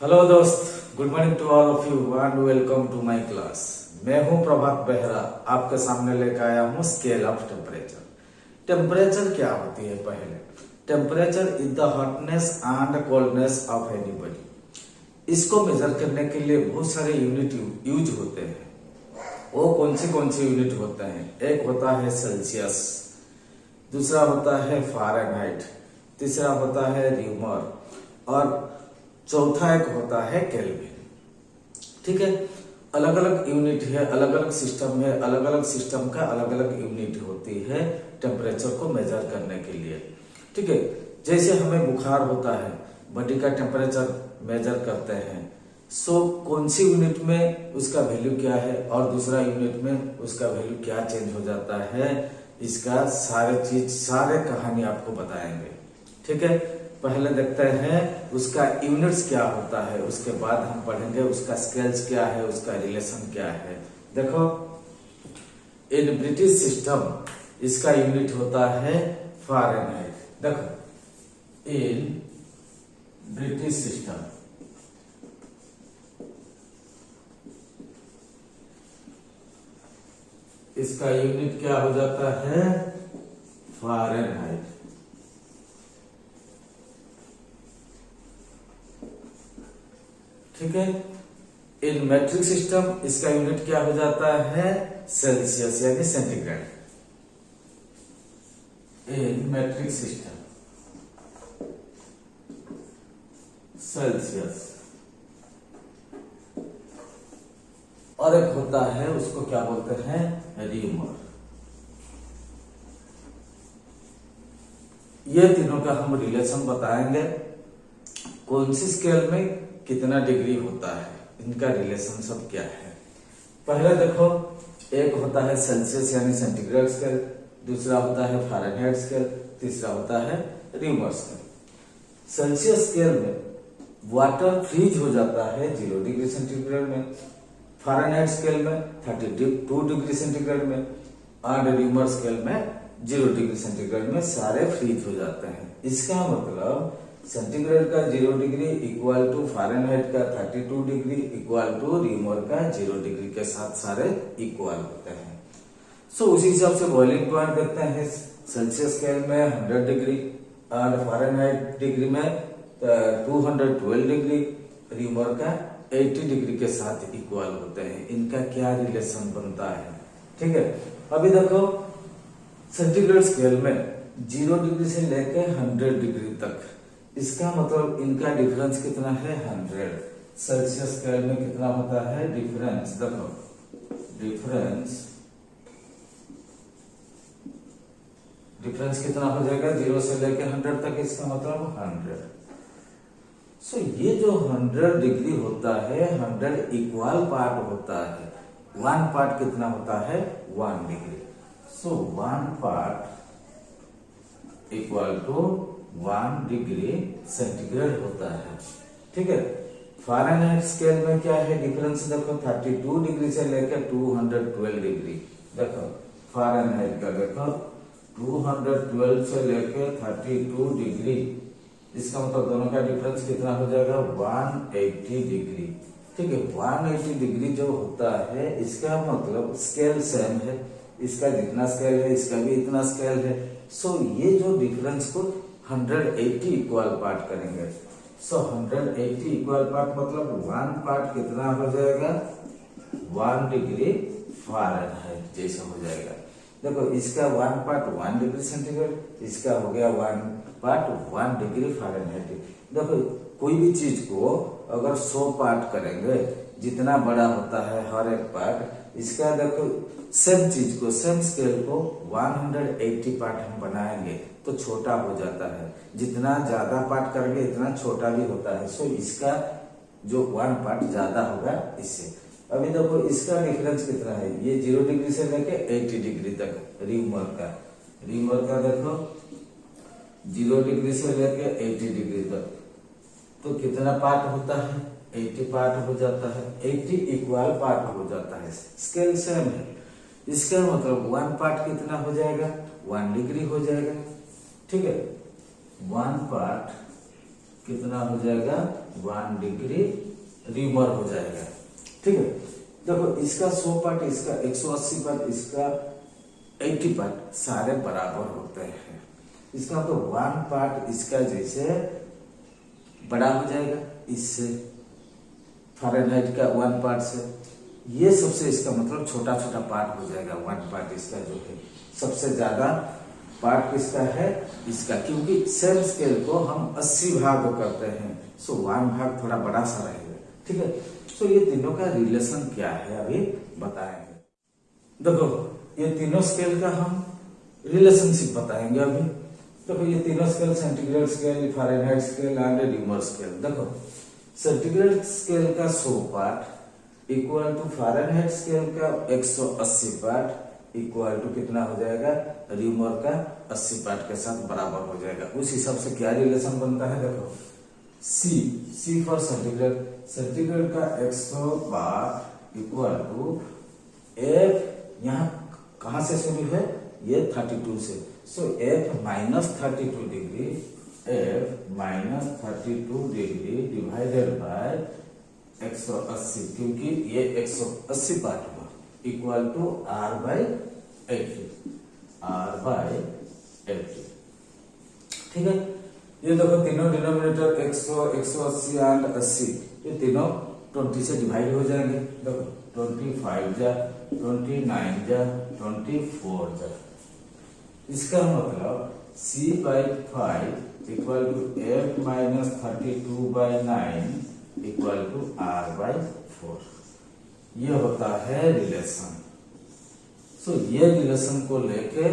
Hello दोस्त, good morning to all of you and welcome to my class. मैं हूं प्रभात बेहरा, आपके सामने लेकर आया हूं स्केल ऑफ टेम्परेचर। टेम्परेचर क्या होती है? पहले temperature is the hotness and coldness of any body. इसको मेजर करने के लिए बहुत सारे यूनिट यूज होते हैं। वो कौन से यूनिट होते हैं? एक होता है सेल्सियस, दूसरा होता है फ़ारेनहाइट, तीसरा होता है र्यूमर और चौथा एक होता है केल्विन। ठीक है, अलग अलग यूनिट है, अलग अलग सिस्टम है, अलग अलग सिस्टम का अलग अलग यूनिट होती है टेम्परेचर को मेजर करने के लिए। ठीक है, जैसे हमें बुखार होता है, बॉडी का टेम्परेचर मेजर करते हैं। सो कौन सी यूनिट में उसका वैल्यू क्या है और दूसरा यूनिट में उसका वैल्यू क्या चेंज हो जाता है, इसका सारे कहानी आपको बताएंगे। ठीक है, पहले देखते हैं उसका यूनिट्स क्या होता है, उसके बाद हम पढ़ेंगे उसका स्केल्स क्या है, उसका रिलेशन क्या है। देखो, इन ब्रिटिश सिस्टम इसका यूनिट होता है फ़ारेनहाइट। देखो, इन ब्रिटिश सिस्टम इसका यूनिट क्या हो जाता है? फ़ारेनहाइट। ठीक है, इन मेट्रिक सिस्टम इसका यूनिट क्या हो जाता है? सेल्सियस यानी सेंटीग्रेड। इन मेट्रिक सिस्टम सेल्सियस। और एक होता है, उसको क्या बोलते हैं? र्यूमर। ये तीनों का हम रिलेशन बताएंगे। कौन सी स्केल में कितना डिग्री होता है, इनका रिलेशन सब क्या है। पहले देखो, एक होता है सेल्सियस यानी सेंटीग्रेड स्केल, दूसरा होता है फ़ारेनहाइट स्केल, तीसरा होता है र्यूमर स्केल। सेल्सियस स्केल में वाटर फ्रीज हो जाता है 0 डिग्री सेंटीग्रेड में, फ़ारेनहाइट स्केल में 32 डिग्री सेंटीग्रेड में और र्यूमर स्केल में 0 डिग्री सेंटीग्रेड में सारे फ्रीज हो जाते हैं। इसका मतलब सेंटीग्रेड का 0 डिग्री इक्वल टू फ़ारेनहाइट का 32 डिग्री इक्वल टू र्यूमर का 0 डिग्री के साथ सारे इक्वल होते हैं। सो उसी हिसाब से बॉइलिंग पॉइंट देखते हैं। सेल्सियस स्केल में 100 डिग्री और फ़ारेनहाइट डिग्री में 212 डिग्री, र्यूमर का 80 डिग्री के साथ इक्वल होते हैं। इनका क्या रिलेशन बनता है? ठीक है, अभी देखो, सेंटीग्रेड स्केल में 0 डिग्री से लेकर 100 डिग्री तक, इसका मतलब इनका डिफरेंस कितना है? 100। सेल्सियस स्केल में कितना होता है डिफरेंस? देखो, डिफरेंस कितना हो जाएगा? 0 से लेकर 100 तक, इसका मतलब 100। सो ये जो 100 डिग्री होता है, 100 इक्वल पार्ट होता है। 1 पार्ट कितना होता है? 1 degree. So 1 part equal to 1 degree centigrade होता है। ठीक है, फ़ारेनहाइट स्केल में क्या है डिफरेंस? देखो, 32 डिग्री से लेकर 212 डिग्री। देखो, फ़ारेनहाइट का देखो, 212 से लेकर 32 डिग्री, इसका मतलब दोनों का डिफरेंस कितना हो जाएगा? 180 डिग्री। ठीक है, 180 डिग्री जो होता है, इसका मतलब स्केल सेम है, इसका जितना स्केल है इसका भी इतना स्केल है। सो ये जो डिफरेंस को 180 इक्वल पार्ट करेंगे। सो 180 इक्वल पार्ट मतलब 1 पार्ट कितना हो जाएगा? 1 डिग्री फ़ारेनहाइट जैसा हो जाएगा। देखो, इसका 1 पार्ट 1 डिग्री सेंटीग्रेड, इसका हो गया 1 पार्ट 1 डिग्री फ़ारेनहाइट। देखो, कोई भी चीज को अगर 100 पार्ट करेंगे, जितना बड़ा होता है हर एक पार्ट, इसका देखो सेम चीज को, सेम स्केल को 180 पार्ट हम बनाएंगे तो छोटा हो जाता है। जितना ज्यादा पार्ट करेंगे इतना छोटा भी होता है। सो इसका जो 1 पार्ट ज्यादा होगा इससे। अभी देखो, इसका डिफरेंस कितना है? ये 0 डिग्री से लेके 80 डिग्री तक र्यूमर का देखो, 0 डिग्री से लेके 80 डिग्री तक, तो कितना पार्ट होता है? 80 पार्ट हो जाता है। 80 इक्वल पार्ट हो जाता है, स्केल सेम है। इसका मतलब 1 पार्ट कितना हो जाएगा? 1 डिग्री हो जाएगा। ठीक है, 1 पार्ट कितना हो जाएगा? 1 डिग्री रीमर हो जाएगा। ठीक है, देखो इसका 100 पार्ट, इसका 180 पार्ट, इसका 80 पार्ट सारे बराबर होते हैं। इसका तो 1 पार्ट इसका जैसे बड़ा हो जाएगा इससे, फ़ारेनहाइट का 1 पार्ट से, ये सबसे इसका मतलब छोटा छोटा पार्ट हो जाएगा। 1 पार्ट इसका जो है सबसे ज्यादा पार्ट किसका है, इसका, क्योंकि सेम स्केल को हम 80 भाग करते हैं, सो 1 भाग थोड़ा बड़ा सा रहेगा। ठीक है, सो ये तीनों का रिलेशन क्या है अभी बताएंगे। देखो ये तीनों स्केल का हम रिलेशनशिप बताएंगे अभी। देखो ये तीनों scale, centigrade scale, Fahrenheit scale and Reaumur scale. देखो सेंटीग्रेड स्केल का 100 part equal to Fahrenheit scale का 180 पार्ट इक्वल टू कितना हो जाएगा, रीमर का 80 पार्ट के साथ बराबर हो जाएगा। उस हिसाब से क्या रिलेशन बनता है, देखो सी फॉर सेंटीग्रेड, सेंटीग्रेड का 100 पार्ट इक्वल टू एफ, यहाँ कहां से शुरू है, ये 32 से, so F minus 32 degree, F minus 32 degree divided by 180, क्योंकि ये 180 पार्ट हुआ, equal to R by 80, R by 80। ठीक है, ये देखो तीनों डिनोमिनेटर 100, 180 एंड 80, ये तीनों 20 से डिवाइड हो जाएंगे। देखो 25 जा, 29 जा, 24 जा, इसका मतलब C by 5 equal to F minus 32 by 9 equal to R by 4। ये होता है रिलेशन। सो ये रिलेशन को लेके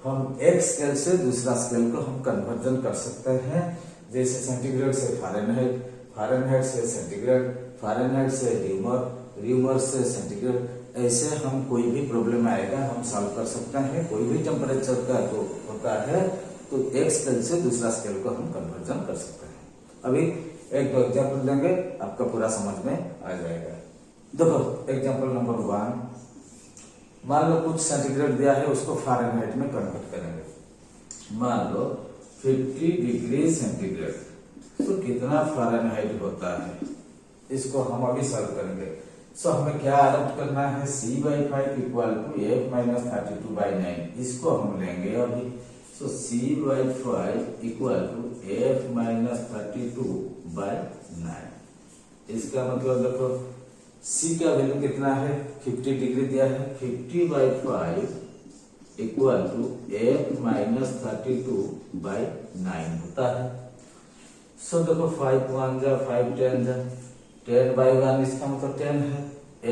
हम एक स्केल से दूसरा स्केल को हम कन्वर्जन कर सकते हैं, जैसे सेंटीग्रेड से फ़ारेनहाइट, फ़ारेनहाइट से सेंटीग्रेड, फ़ारेनहाइट से रीमर, रीमर से सेंटीग्रेड। ऐसे हम कोई भी प्रॉब्लम आएगा हम सॉल्व कर सकते हैं। कोई भी टेम्परेचर का जो होता है तो एक स्केल से दूसरा स्केल को हम कन्वर्जन कर सकते हैं। अभी एक दो एग्जाम्पल देंगे, आपका पूरा समझ में आ जाएगा। देखो एग्जाम्पल नंबर 1, मान लो कुछ सेंटीग्रेड दिया है, उसको फ़ारेनहाइट में कन्वर्ट करेंगे। मान लो 50 डिग्री सेंटीग्रेड, तो कितना फ़ारेनहाइट होता है, इसको हम अभी सॉल्व करेंगे। सो हमें क्या अडॉप्ट करना है, C by 5 equal to F minus 32 by 9, इसको हम लेंगे अभी। So C by 5 equal to F minus 32 by 9, इसका मतलब देखो C का वैल्यू कितना है, 50 डिग्री दिया है, 50 by 5 equal to F minus 32 by 9 होता है। सो देखो 5 1 जा, 5 10 जा, 10 by 1 इसका मतलब 10 है।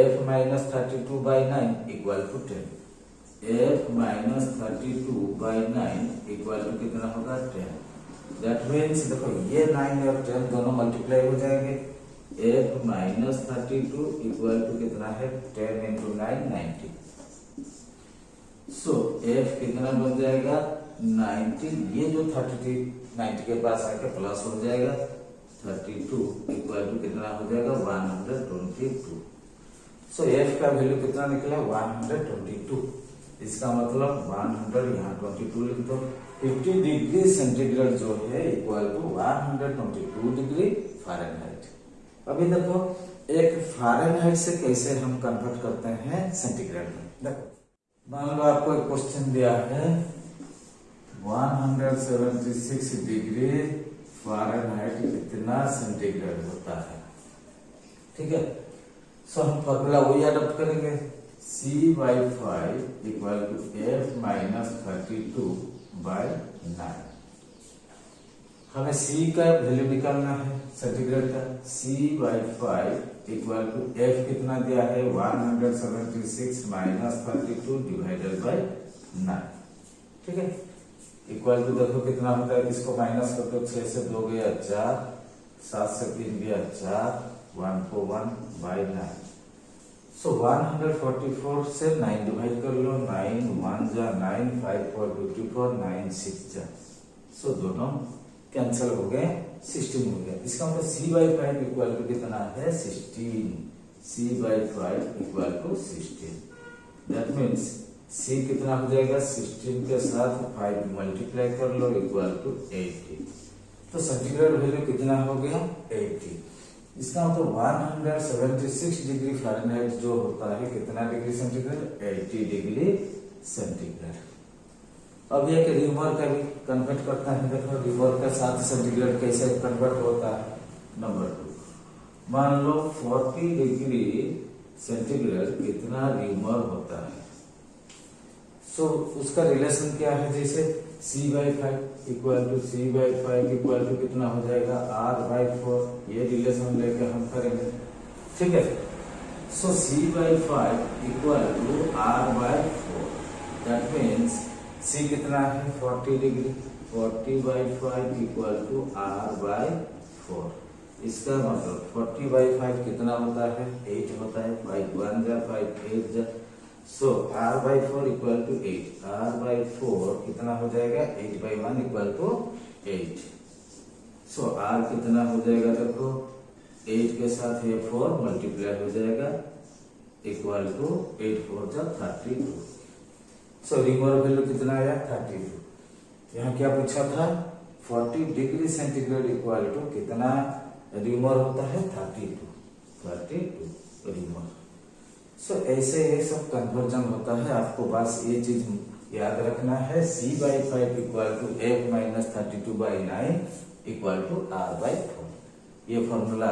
F minus 32 by 9 equal to 10, F minus 32 by 9 equal to कितना होगा, 10। दैट मीन्स देखो ये 9 और 10 दोनों मल्टीप्लाई हो जाएंगे। F माइनस 32 इक्वल टू कितना है, 10 इंटू 9 90। सो F कितना बन जाएगा, 90। ये जो 32 90 के पास आके प्लस हो जाएगा, 32 इक्वल टू कितना हो जाएगा, 122। सो F का वैल्यू कितना निकला, 122। इसका मतलब 100 यहाँ 22 लिख दो। 50 डिग्री सेंटीग्रेड जो है इक्वल टू 122 डिग्री फ़ारेनहाइट। अभी देखो एक फ़ारेनहाइट से कैसे हम कन्वर्ट करते हैं सेंटीग्रेड में। देखो मान लो आपको एक क्वेश्चन दिया है 176 डिग्री फ़ारेनहाइट कितना सेंटीग्रेड होता है। ठीक है, सो हम फॉर्मूला वही अडॉप्ट करेंगे, C by 5 equal to F minus 32 by 9। हमें C का वैल्यू निकालना है सेंटीग्रेड का। C by 5 equal to F कितना दिया है, 176 माइनस 32 डिवाइडेड बाय 9। ठीक है, इक्वल टू देखो कितना होता है, इसको माइनस कर दो, 6 से 2 गया 4, 7 से 3 गया 4, 1 को 1 बाय 9। सो 144 से 9 डिवाइड कर लो, 9 1 जा 9, 5 4 54, 9 6 जा, सो दोनों कैंसिल हो गए, 16 हो गया। इसका मतलब C by 5 इक्वल टू कितना है, 16। C by 5 equal to 16। That means C कितना हो जाएगा, 16 के साथ 5 मल्टीप्लाई कर लो इक्वल टू 80। तो सेंटीग्रेड वैल्यू कितना हो गया, 80। इसका मतलब 176 डिग्री फ़ारेनहाइट जो होता है कितना डिग्री सेंटीग्रेड, 80 डिग्री सेंटीग्रेड। अब ये कि रिमर का भी कन्वर्ट करता है, देखो रिमर का 7 सेंटीग्रेड कैसे कन्वर्ट होता है। नंबर 2, मान लो 40 डिग्री सेंटीग्रेड कितना रिमर होता है। सो उसका रिलेशन क्या है, जैसे C/5 equal to C/5 equal to कितना हो जाएगा R/4, ये रिलेशन लेके हम करेंगे, ठीक है। So C/5 equal to R/4, that means C कितना है 40 डिग्री, 40/5 इक्वल टू R/4। इसका मतलब 40/5 कितना होता है 8 होता है, 5 1 जा 5 8 जा, सो R/4 इक्वल टू 8, R/4 कितना हो जाएगा 8/1 इक्वल टू 8। सो R कितना हो जाएगा, देखो 8 के साथ ये 4 मल्टीप्लाई हो जाएगा इक्वल टू 8 4 जा 32। सो रिमर वैल्यू कितना आया 32। यहाँ क्या पूछा था 40 डिग्री सेंटीग्रेड इक्वल टू कितना रिमर होता है 32 रिमर। सो ऐसे ये सब कन्वर्जन होता है, आपको बस ये चीज याद रखना है C/5 equal to F minus 32/9 equal to R/4। ये फॉर्मूला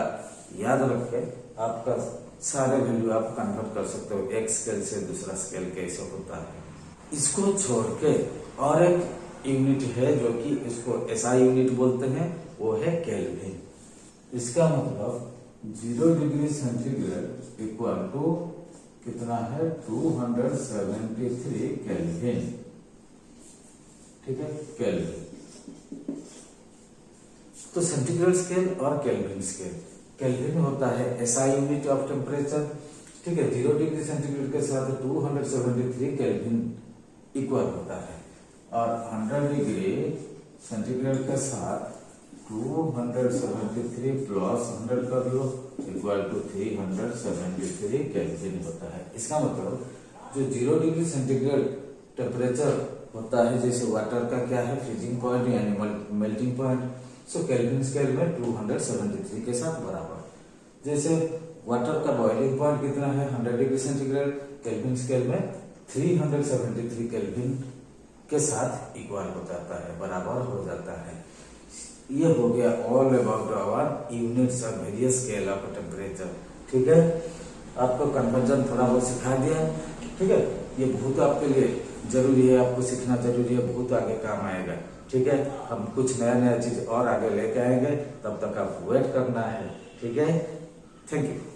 याद रख के आपका सारे वैल्यू आप कन्वर्ट कर सकते हो, एक स्केल से दूसरा स्केल कैसे होता है। इसको छोड़ के और एक यूनिट है जो कि इसको SI यूनिट बोलते हैं, वो है केल्विन। इसका मतलब 0 डिग्री सेंटीग्रेड इक्वल टू कितना है 273 केल्विन, ठीक है केल्विन। तो सेंटीग्रेड स्केल और केल्विन स्केल, केल्विन होता है SI यूनिट ऑफ टेम्परेचर, ठीक है। 0 डिग्री सेंटीग्रेड के साथ 273 केल्विन इक्वल होता है, और 100 डिग्री सेंटीग्रेड के साथ 273 प्लस 100 कर लो इक्वल टू 373 केल्विन होता है। इसका मतलब जो 0 डिग्री सेंटीग्रेड टेम्परेचर होता है, जैसे वाटर का क्या है फ्रीजिंग पॉइंट यानी मेल्टिंग पॉइंट, सो केल्विन स्केल में 273 के साथ बराबर। जैसे वाटर का बॉइलिंग पॉइंट कितना है 100 डिग्री सेंटीग्रेड, केल्विन स्केल में 373 केल्विन के साथ इक्वल हो जाता है, बराबर हो जाता है। ये हो गया all about our units of various scale of temperature, ठीक है। आपको कन्वर्जन थोड़ा बहुत सिखा दिया, ठीक है। ये बहुत आपके लिए जरूरी है, आपको सीखना जरूरी है, बहुत आगे काम आएगा, ठीक है। हम कुछ नया नया चीज और आगे लेके आएंगे, तब तक आप वेट करना है, ठीक है। Thank you.